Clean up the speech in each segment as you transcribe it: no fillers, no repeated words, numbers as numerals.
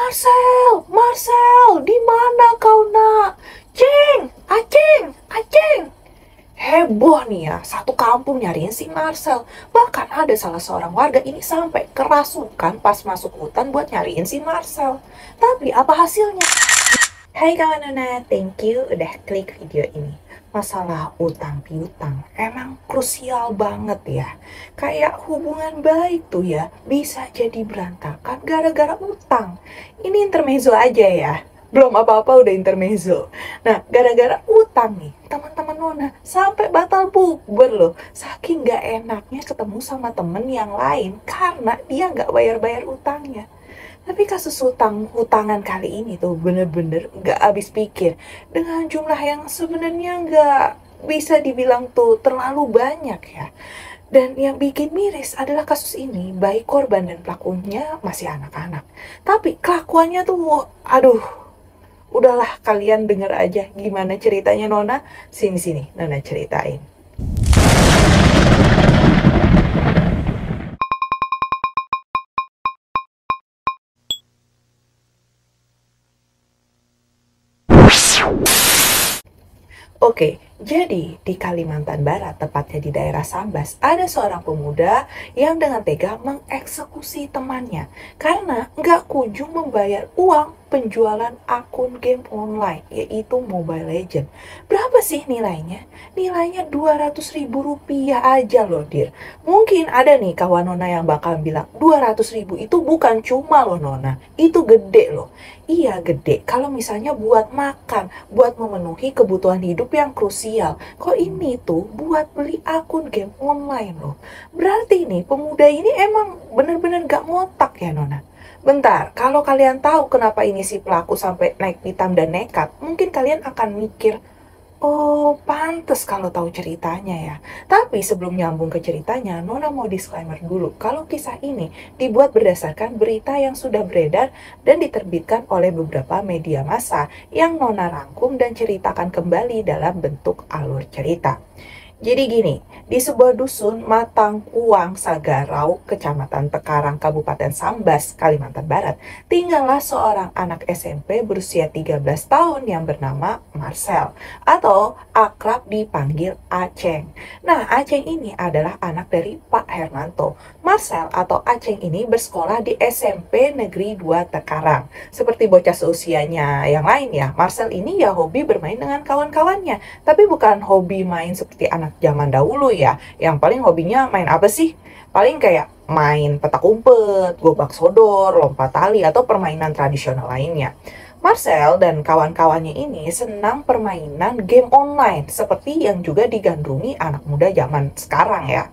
Marcel, Marcel, di mana kau nak? Ceng, aceng, aceng. Heboh nih ya, satu kampung nyariin si Marcel. Bahkan ada salah seorang warga ini sampai kerasukan pas masuk hutan buat nyariin si Marcel. Tapi apa hasilnya? Hai kawan Nona, thank you udah klik video ini. Masalah utang piutang emang krusial banget ya. Kayak hubungan baik tuh ya, bisa jadi berantakan gara-gara utang. Ini intermezzo aja ya. Belum apa-apa udah intermezzo. Nah, gara-gara utang nih, teman-teman Nona sampai batal bukber loh. Saking gak enaknya ketemu sama temen yang lain karena dia gak bayar-bayar utangnya. Tapi kasus hutangan kali ini tuh bener-bener gak habis pikir. Dengan jumlah yang sebenarnya gak bisa dibilang tuh terlalu banyak ya. Dan yang bikin miris adalah kasus ini, baik korban dan pelakunya masih anak-anak. Tapi kelakuannya tuh, aduh, udahlah kalian denger aja gimana ceritanya Nona. Sini-sini, Nona ceritain. Oke, jadi di Kalimantan Barat, tepatnya di daerah Sambas, ada seorang pemuda yang dengan tega mengeksekusi temannya karena nggak kunjung membayar uang penjualan akun game online, yaitu Mobile Legends. Berapa sih nilainya? Nilainya 200.000 rupiah aja loh, Dir. Mungkin ada nih kawan Nona yang bakal bilang, 200.000 itu bukan cuma loh Nona, itu gede loh. Iya gede, kalau misalnya buat makan, buat memenuhi kebutuhan hidup yang krusial. Kok ini tuh buat beli akun game online loh. Berarti nih pemuda ini emang bener-bener gak ngotak ya Nona. Bentar, kalau kalian tahu kenapa ini si pelaku sampai naik pitam dan nekat, mungkin kalian akan mikir, oh, pantes kalau tahu ceritanya ya. Tapi sebelum nyambung ke ceritanya, Nona mau disclaimer dulu. Kalau kisah ini dibuat berdasarkan berita yang sudah beredar dan diterbitkan oleh beberapa media massa yang Nona rangkum dan ceritakan kembali dalam bentuk alur cerita. Jadi gini, di sebuah dusun Matangkuang Sagarau, Kecamatan Tekarang, Kabupaten Sambas, Kalimantan Barat, tinggallah seorang anak SMP berusia 13 tahun yang bernama Marcel, atau akrab dipanggil Aceng. Nah, Aceng ini adalah anak dari Pak Hermanto. Marcel atau Aceng ini bersekolah di SMP Negeri 2 Tekarang. Seperti bocah seusianya yang lain ya, Marcel ini ya hobi bermain dengan kawan-kawannya, tapi bukan hobi main seperti anak zaman dahulu ya, yang paling hobinya main apa sih? Paling kayak main petak umpet, gobak sodor, lompat tali, atau permainan tradisional lainnya. Marcel dan kawan-kawannya ini senang permainan game online, seperti yang juga digandrungi anak muda zaman sekarang ya.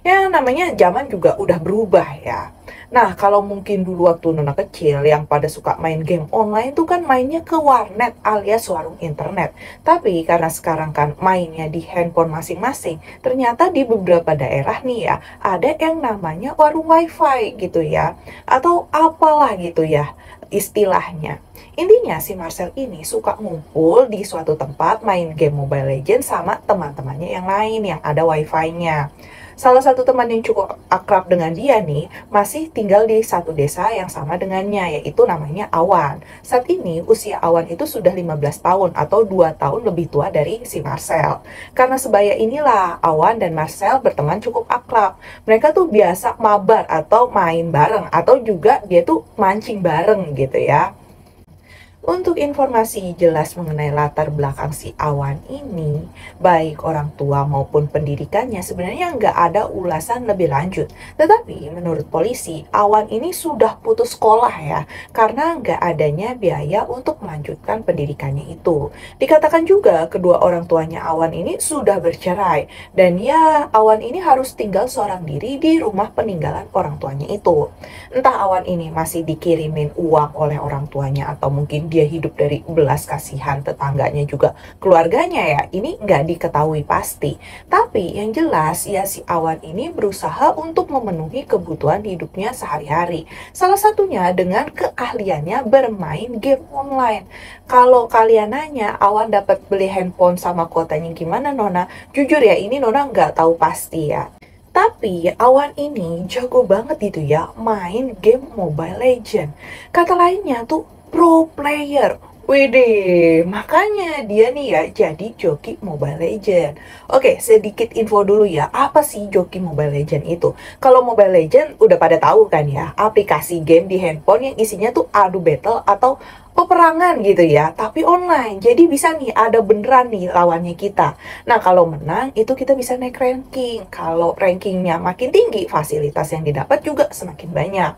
Ya namanya zaman juga udah berubah ya. Nah, kalau mungkin dulu waktu Nona kecil yang pada suka main game online tuh kan mainnya ke warnet alias warung internet. Tapi karena sekarang kan mainnya di handphone masing-masing, ternyata di beberapa daerah nih ya, ada yang namanya warung wifi gitu ya. Atau apalah gitu ya istilahnya. Intinya si Marcel ini suka ngumpul di suatu tempat main game Mobile Legends sama teman-temannya yang lain yang ada wifi-nya. Salah satu teman yang cukup akrab dengan dia nih, masih tinggal di satu desa yang sama dengannya, yaitu namanya Awan. Saat ini, usia Awan itu sudah 15 tahun atau 2 tahun lebih tua dari si Marcel. Karena sebaya inilah, Awan dan Marcel berteman cukup akrab. Mereka tuh biasa mabar atau main bareng, atau juga dia tuh mancing bareng gitu ya. Untuk informasi jelas mengenai latar belakang si Awan ini, baik orang tua maupun pendidikannya sebenarnya nggak ada ulasan lebih lanjut. Tetapi menurut polisi, Awan ini sudah putus sekolah ya, karena nggak adanya biaya untuk melanjutkan pendidikannya itu. Dikatakan juga kedua orang tuanya Awan ini sudah bercerai, dan ya Awan ini harus tinggal seorang diri di rumah peninggalan orang tuanya itu. Entah Awan ini masih dikirimin uang oleh orang tuanya atau mungkin dia hidup dari belas kasihan tetangganya juga keluarganya ya, ini nggak diketahui pasti. Tapi yang jelas ya si Awan ini berusaha untuk memenuhi kebutuhan hidupnya sehari-hari. Salah satunya dengan keahliannya bermain game online. Kalau kalian nanya Awan dapat beli handphone sama kuotanya gimana Nona? Jujur ya ini Nona nggak tahu pasti ya. Tapi Awan ini jago banget gitu ya main game Mobile Legend. Kata lainnya tuh pro player. Widih, makanya dia nih ya jadi joki Mobile Legend. Oke, sedikit info dulu ya, apa sih joki Mobile Legend itu? Kalau Mobile Legend udah pada tahu kan ya, aplikasi game di handphone yang isinya tuh adu battle atau peperangan gitu ya, tapi online. Jadi bisa nih ada beneran nih lawannya kita. Nah, kalau menang itu kita bisa naik ranking. Kalau rankingnya makin tinggi, fasilitas yang didapat juga semakin banyak.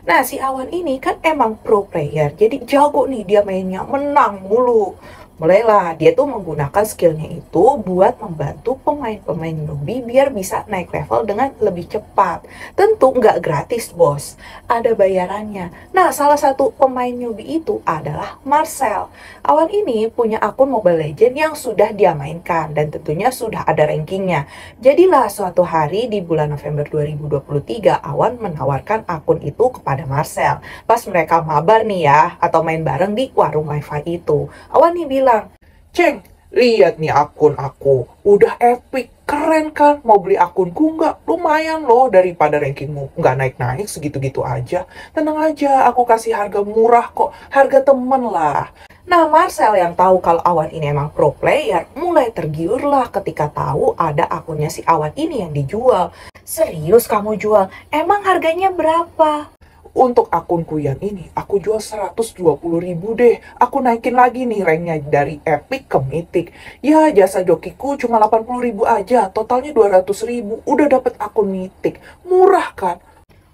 Nah, si Awan ini kan emang pro player, jadi jago nih dia mainnya menang mulu. Mulailah dia tuh menggunakan skillnya itu buat membantu pemain-pemain newbie biar bisa naik level dengan lebih cepat. Tentu nggak gratis bos, ada bayarannya. Nah, salah satu pemain newbie itu adalah Marcel. Awan ini punya akun Mobile Legends yang sudah dia mainkan dan tentunya sudah ada rankingnya. Jadilah suatu hari di bulan November 2023, Awan menawarkan akun itu kepada Marcel. Pas mereka mabar nih ya, atau main bareng di warung wifi itu. Awan nih bilang, "Ceng, lihat nih akun aku. Udah epic, keren kan? Mau beli akunku nggak? Lumayan loh daripada rankingmu nggak naik-naik segitu-gitu aja. Tenang aja, aku kasih harga murah kok. Harga temen lah." Nah, Marcel yang tahu kalau Awan ini emang pro player, mulai tergiur lah ketika tahu ada akunnya si Awan ini yang dijual. "Serius kamu jual? Emang harganya berapa?" "Untuk akunku yang ini, aku jual 120.000 deh. Aku naikin lagi nih ranknya dari epic ke mythic. Ya, jasa jokiku cuma 80.000 aja. Totalnya 200.000. Udah dapet akun mythic. Murah kan?"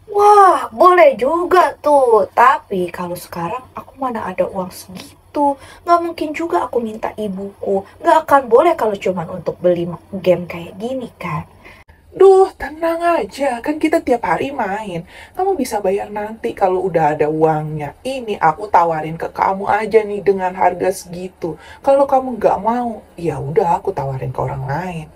Wah, boleh juga tuh. Tapi kalau sekarang aku mana ada uang segitu. Nggak mungkin juga aku minta ibuku. Nggak akan boleh kalau cuma untuk beli game kayak gini kan. "Duh, tenang aja, kan kita tiap hari main. Kamu bisa bayar nanti kalau udah ada uangnya. Ini aku tawarin ke kamu aja nih dengan harga segitu. Kalau kamu nggak mau, ya udah aku tawarin ke orang lain."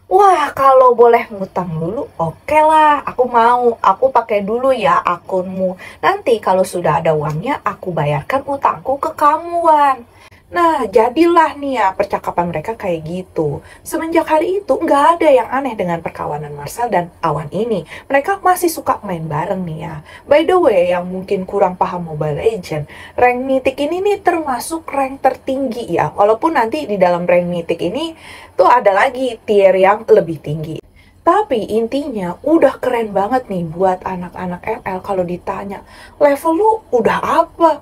Wah, kalau boleh ngutang dulu, oke lah, aku mau. Aku pakai dulu ya akunmu. Nanti kalau sudah ada uangnya, aku bayarkan utangku ke kamu, Wan. Nah, jadilah nih ya percakapan mereka kayak gitu. Semenjak hari itu, nggak ada yang aneh dengan perkawanan Marcel dan Awan ini. Mereka masih suka main bareng nih ya. By the way, yang mungkin kurang paham Mobile Legends, rank Mythic ini nih termasuk rank tertinggi ya. Walaupun nanti di dalam rank Mythic ini tuh ada lagi tier yang lebih tinggi. Tapi intinya udah keren banget nih buat anak-anak ML kalau ditanya, "Level lu udah apa?"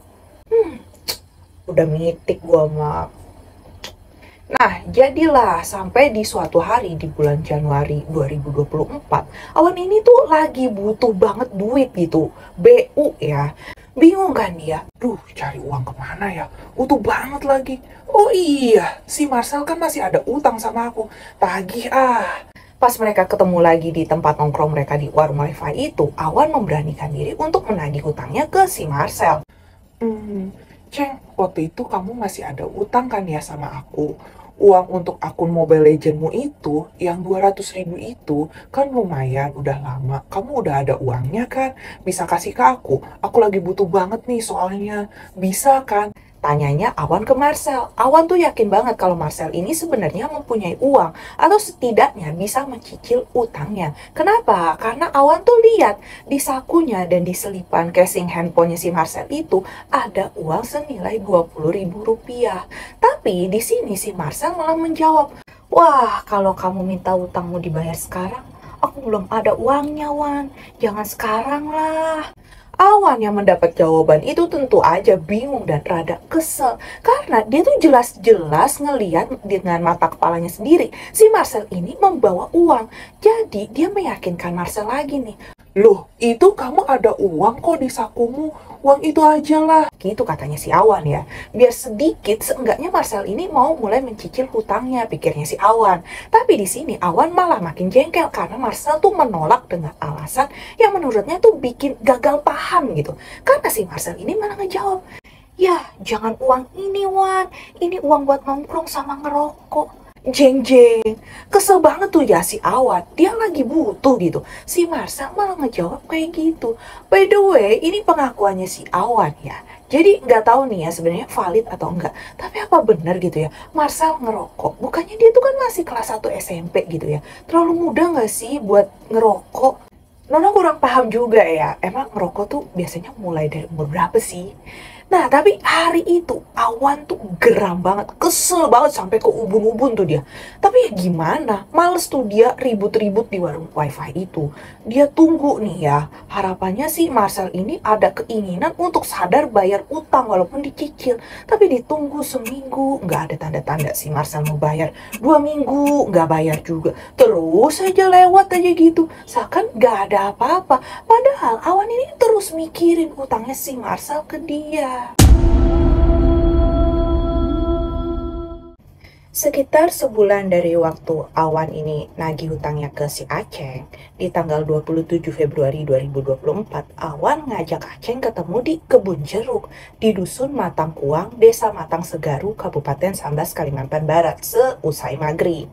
Udah mitik gua mah. Nah, jadilah sampai di suatu hari di bulan Januari 2024, Awan ini tuh lagi butuh banget duit gitu. BU ya. Bingung kan dia? Duh, cari uang kemana ya? Butuh banget lagi. Oh iya, si Marcel kan masih ada utang sama aku. Tagih ah. Pas mereka ketemu lagi di tempat nongkrong mereka di warung wifi itu, Awan memberanikan diri untuk menagih utangnya ke si Marcel. Ceng, waktu itu kamu masih ada utang kan ya sama aku? Uang untuk akun Mobile Legends-mu itu, yang 200.000 itu, kan lumayan, udah lama. Kamu udah ada uangnya kan? Bisa kasih ke aku? Aku lagi butuh banget nih soalnya. Bisa kan? Tanyanya Awan ke Marcel. Awan tuh yakin banget kalau Marcel ini sebenarnya mempunyai uang atau setidaknya bisa mencicil utangnya. Kenapa? Karena Awan tuh lihat di sakunya dan di selipan casing handphonenya si Marcel itu ada uang senilai 20.000 rupiah. Tapi di sini si Marcel malah menjawab, "Wah, kalau kamu minta utangmu dibayar sekarang, aku belum ada uangnya, Wan. Jangan sekarang lah." Awan yang mendapat jawaban itu tentu aja bingung dan rada kesel. Karena dia tuh jelas-jelas ngeliat dengan mata kepalanya sendiri. Si Marcel ini membawa uang. Jadi dia meyakinkan Marcel lagi nih. "Loh, itu kamu ada uang kok di sakumu. Uang itu aja lah." Gitu katanya si Awan ya. Biar sedikit, seenggaknya Marcel ini mau mulai mencicil hutangnya, pikirnya si Awan. Tapi di sini Awan malah makin jengkel karena Marcel tuh menolak dengan alasan yang menurutnya tuh bikin gagal paham gitu. Karena si Marcel ini malah ngejawab, "Ya, jangan uang ini, Wan. Ini uang buat nongkrong sama ngerokok." Jeng-jeng, kesel banget tuh ya si Awan, dia lagi butuh gitu. Si Marcel malah ngejawab kayak gitu. By the way, ini pengakuannya si Awan ya. Jadi nggak tahu nih ya sebenarnya valid atau enggak. Tapi apa benar gitu ya, Marcel ngerokok? Bukannya dia tuh kan masih kelas 1 SMP gitu ya. Terlalu muda nggak sih buat ngerokok? Nona kurang paham juga ya, emang ngerokok tuh biasanya mulai dari umur berapa sih? Nah, tapi hari itu Awan tuh geram banget, kesel banget sampai ke ubun-ubun tuh dia. Tapi ya gimana, males tuh dia ribut-ribut di warung wifi itu. Dia tunggu nih ya, harapannya sih Marcel ini ada keinginan untuk sadar bayar utang walaupun dicicil. Tapi ditunggu seminggu, nggak ada tanda-tanda si Marcel mau bayar. 2 minggu, nggak bayar juga. Terus aja lewat aja gitu, seakan nggak ada apa-apa. Padahal Awan ini terus mikirin utangnya si Marcel ke dia. Sekitar sebulan dari waktu Awan ini nagih hutangnya ke si Aceng, di tanggal 27 Februari 2024, Awan ngajak Aceng ketemu di kebun jeruk di Dusun Matang Kuang, Desa Matang Segaru, Kabupaten Sambas, Kalimantan Barat, seusai maghrib.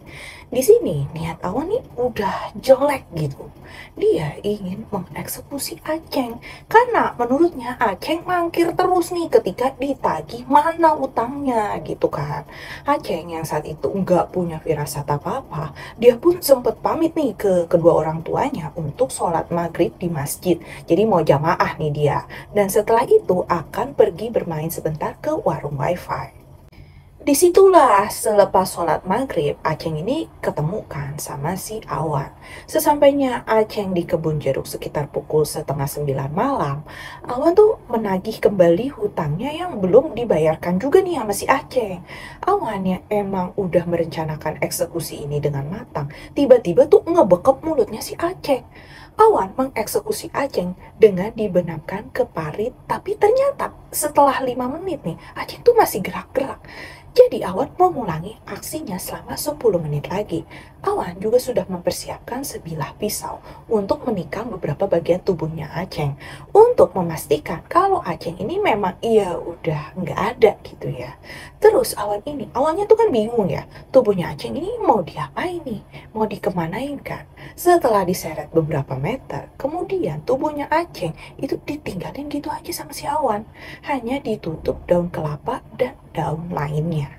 Di sini niat Awan nih udah jelek gitu. Dia ingin mengeksekusi Aceng karena menurutnya Aceng mangkir terus nih ketika ditagih mana utangnya gitu kan. Aceng yang saat itu nggak punya firasat apa-apa, dia pun sempat pamit nih ke kedua orang tuanya untuk sholat maghrib di masjid. Jadi mau jamaah nih dia. Dan setelah itu akan pergi bermain sebentar ke warung wifi. Disitulah selepas sholat maghrib, Aceng ini ketemukan sama si Awan. Sesampainya Aceng di kebun jeruk sekitar pukul setengah 9 malam, Awan tuh menagih kembali hutangnya yang belum dibayarkan juga nih sama si Aceng. Awan yang emang udah merencanakan eksekusi ini dengan matang, tiba-tiba tuh ngebekep mulutnya si Aceng. Awan mengeksekusi Aceng dengan dibenamkan ke parit, tapi ternyata setelah 5 menit nih, Aceng tuh masih gerak-gerak. Jadi Awan mengulangi aksinya selama 10 menit lagi. Awan juga sudah mempersiapkan sebilah pisau untuk menikam beberapa bagian tubuhnya Aceng. Untuk memastikan kalau Aceng ini memang iya udah nggak ada gitu ya. Terus Awan ini, awalnya tuh kan bingung ya. Tubuhnya Aceng ini mau diapain nih? Mau dikemanain kan? Setelah diseret beberapa meter, kemudian tubuhnya Aceng itu ditinggalin gitu aja sama si Awan. Hanya ditutup daun kelapa dan daun lainnya.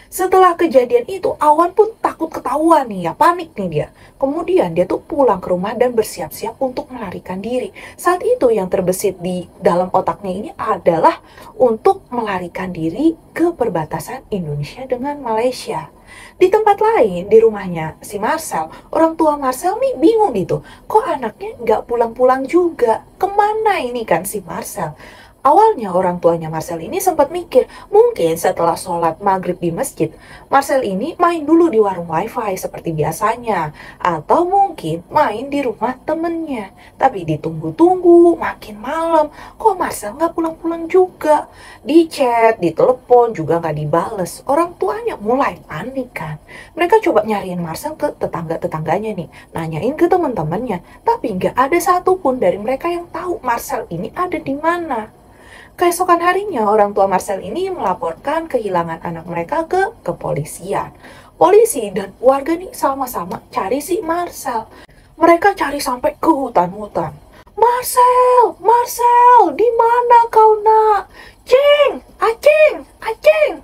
Setelah kejadian itu, Awan pun takut ketahuan nih ya, panik nih dia. Kemudian dia tuh pulang ke rumah dan bersiap-siap untuk melarikan diri. Saat itu yang terbesit di dalam otaknya ini adalah untuk melarikan diri ke perbatasan Indonesia dengan Malaysia. Di tempat lain, di rumahnya si Marcel, orang tua Marcel nih bingung gitu. Kok anaknya nggak pulang-pulang juga? Kemana ini kan si Marcel? Awalnya orang tuanya Marcel ini sempat mikir, mungkin setelah sholat maghrib di masjid, Marcel ini main dulu di warung wifi seperti biasanya. Atau mungkin main di rumah temennya. Tapi ditunggu-tunggu, makin malam, kok Marcel nggak pulang-pulang juga? Di chat, di telepon juga nggak dibales. Orang tuanya mulai panik kan. Mereka coba nyariin Marcel ke tetangga-tetangganya nih, nanyain ke teman-temannya. Tapi nggak ada satupun dari mereka yang tahu Marcel ini ada di mana. Keesokan harinya, orang tua Marcel ini melaporkan kehilangan anak mereka ke kepolisian. Polisi dan warga nih sama-sama cari si Marcel. Mereka cari sampai ke hutan-hutan. Marcel, Marcel, di mana kau nak? Ceng, Aceng, Aceng.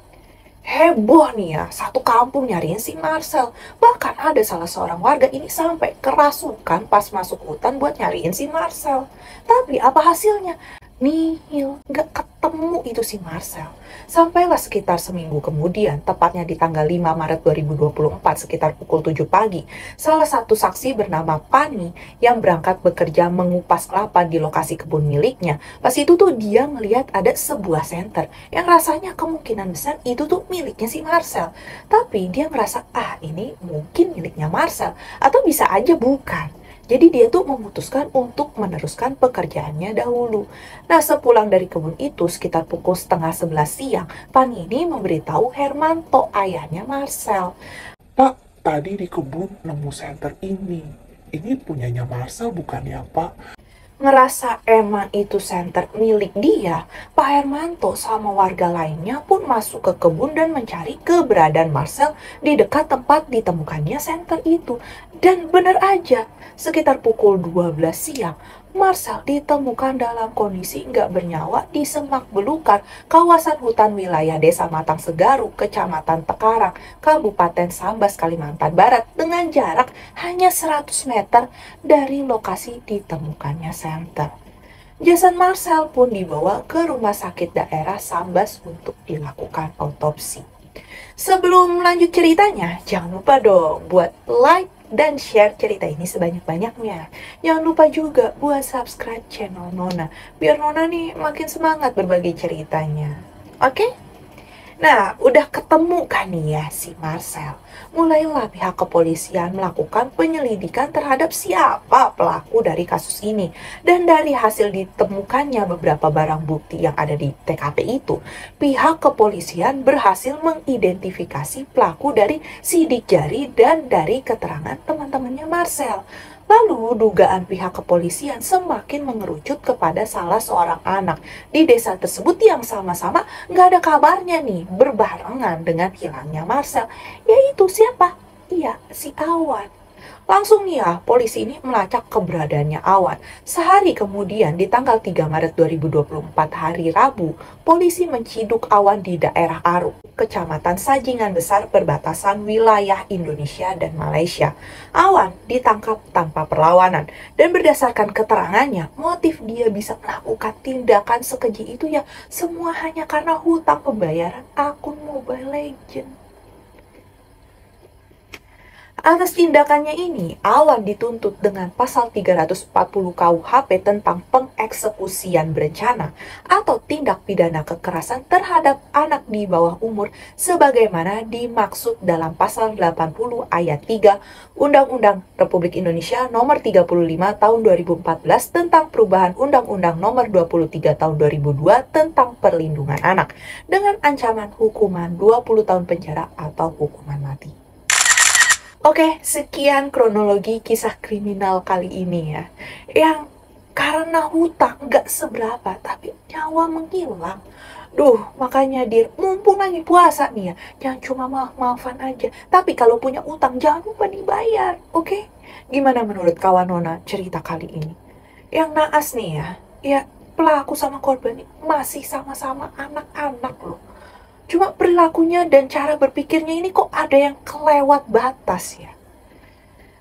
Heboh nih ya, satu kampung nyariin si Marcel. Bahkan ada salah seorang warga ini sampai kerasukan pas masuk hutan buat nyariin si Marcel. Tapi apa hasilnya? Nihil, nggak ketemu itu si Marcel. Sampailah sekitar seminggu kemudian, tepatnya di tanggal 5 Maret 2024 sekitar pukul 7 pagi, salah satu saksi bernama Pani yang berangkat bekerja mengupas kelapa di lokasi kebun miliknya. Pas itu tuh dia ngelihat ada sebuah senter yang rasanya kemungkinan besar itu tuh miliknya si Marcel. Tapi dia ngerasa, ini mungkin miliknya Marcel, atau bisa aja bukan. Jadi dia tuh memutuskan untuk meneruskan pekerjaannya dahulu. Nah, sepulang dari kebun itu sekitar pukul setengah 11 siang, Pani ini memberitahu Hermanto, ayahnya Marcel. Pak, tadi di kebun nemu senter ini. Ini punyanya Marcel bukan ya, Pak? Ngerasa emang itu senter milik dia, Pak Hermanto sama warga lainnya pun masuk ke kebun dan mencari keberadaan Marcel di dekat tempat ditemukannya senter itu. Dan benar aja, sekitar pukul 12 siang, Marcel ditemukan dalam kondisi nggak bernyawa di semak belukar kawasan hutan wilayah Desa Matang Segaru, Kecamatan Tekarang, Kabupaten Sambas, Kalimantan Barat dengan jarak hanya 100 meter dari lokasi ditemukannya Center. Jason Marcel pun dibawa ke rumah sakit daerah Sambas untuk dilakukan autopsi. Sebelum lanjut ceritanya, jangan lupa dong buat like dan share cerita ini sebanyak-banyaknya. Jangan lupa juga buat subscribe channel Nona, biar Nona nih makin semangat berbagi ceritanya. Oke? Nah, udah ketemu kan nih ya si Marcel. Mulailah pihak kepolisian melakukan penyelidikan terhadap siapa pelaku dari kasus ini. Dan dari hasil ditemukannya beberapa barang bukti yang ada di TKP itu, pihak kepolisian berhasil mengidentifikasi pelaku dari sidik jari dan dari keterangan teman-temannya Marcel. Lalu dugaan pihak kepolisian semakin mengerucut kepada salah seorang anak di desa tersebut yang sama-sama nggak ada kabarnya nih berbarengan dengan hilangnya Marcel, yaitu siapa? Iya, si Awan. Langsung nih ya, polisi ini melacak keberadaannya Awan. Sehari kemudian, di tanggal 3 Maret 2024 hari Rabu, polisi menciduk Awan di daerah Aru, Kecamatan Sajingan Besar perbatasan wilayah Indonesia dan Malaysia. Awan ditangkap tanpa perlawanan, dan berdasarkan keterangannya, motif dia bisa melakukan tindakan sekeji itu ya semua hanya karena hutang pembayaran akun Mobile Legends. Atas tindakannya ini, Awan dituntut dengan pasal 340 KUHP tentang pengeksekusian berencana atau tindak pidana kekerasan terhadap anak di bawah umur sebagaimana dimaksud dalam pasal 80 ayat 3 Undang-Undang Republik Indonesia Nomor 35 Tahun 2014 tentang perubahan Undang-Undang Nomor 23 Tahun 2002 tentang perlindungan anak dengan ancaman hukuman 20 tahun penjara atau hukuman mati. Oke, sekian kronologi kisah kriminal kali ini ya. Yang karena hutang nggak seberapa, tapi nyawa menghilang. Duh, makanya dir, mumpung lagi puasa nih ya, jangan cuma maaf-maafan aja. Tapi kalau punya utang, jangan lupa dibayar, oke? Gimana menurut kawan Nona cerita kali ini? Yang naas nih ya pelaku sama korban ini masih sama-sama anak-anak loh. Cuma perilakunya dan cara berpikirnya ini kok ada yang kelewat batas ya.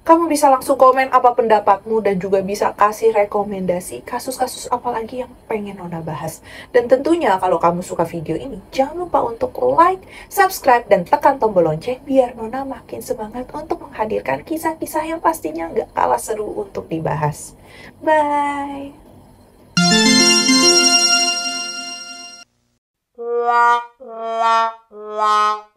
Kamu bisa langsung komen apa pendapatmu dan juga bisa kasih rekomendasi kasus-kasus apa lagi yang pengen Nona bahas. Dan tentunya kalau kamu suka video ini, jangan lupa untuk like, subscribe, dan tekan tombol lonceng biar Nona makin semangat untuk menghadirkan kisah-kisah yang pastinya nggak kalah seru untuk dibahas. Bye! la la la